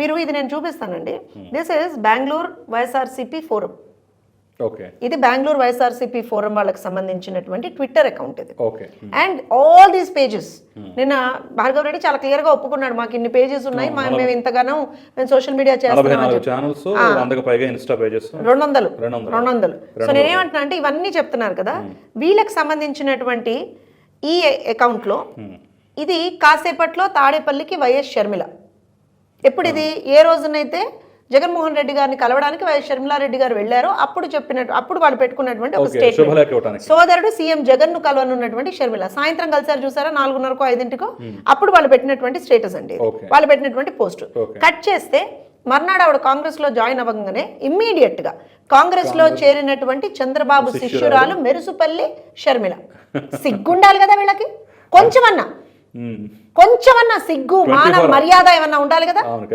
మీరు ఇది నేను చూపిస్తానండి. This is Bengaluru YSRCP forum. Okay, ఇది బెంగళూరు వైఎస్ఆర్సీపీ ఫోరం వాళ్ళకి సంబంధించినటువంటి ట్విట్టర్ అకౌంట్ ఇది. Okay. And all these pages నిన్న భార్గవ్ రెడ్డి చాలా క్లియర్ గా ఒప్పుకున్నాడు, మాకు ఇన్ని పేజెస్ ఉన్నాయి, మేము ఇంతగానో మేము సోషల్ మీడియా చేస్తున్నాం. 44 ఛానల్స్, 100కు పైగా ఇన్స్టా పేజెస్, 200. సో నేనేమంటున్నా అంటే ఇవన్నీ చెప్తున్నారు కదా, వీళ్ళకి సంబంధించినటువంటి ఈ అకౌంట్ లో ఇది కాసేపట్లో తాడేపల్లికి వైఎస్ షర్మిల, ఎప్పుడు ఇది ఏ రోజునైతే జగన్మోహన్ రెడ్డి గారిని కలవడానికి వైఎస్ షర్మిలారెడ్డి గారు వెళ్ళారో అప్పుడు వాళ్ళు పెట్టుకున్నటువంటి ఒక స్టేట్మెంట్. సోదరుడు సీఎం జగన్ ను కలవనున్నటువంటి షర్మిల సాయంత్రం కలిసారు చూసారా, 4:30కో 5:00కో, అప్పుడు వాళ్ళు పెట్టినటువంటి స్టేటస్ అండి, వాళ్ళు పెట్టినటువంటి పోస్ట్. కట్ చేస్తే మర్నాడు ఆవిడ కాంగ్రెస్ లో జాయిన్ అవ్వగానే ఇమ్మీడియట్ గా కాంగ్రెస్ లో చేరినటువంటి చంద్రబాబు శిష్యురాలు మెరుసుపల్లి షర్మిల. సిగ్గుండాలి కదా వీళ్ళకి, కొంచెమన్నా సిగ్గు, మాన మర్యాద ఏమన్నా ఉండాలి కదా.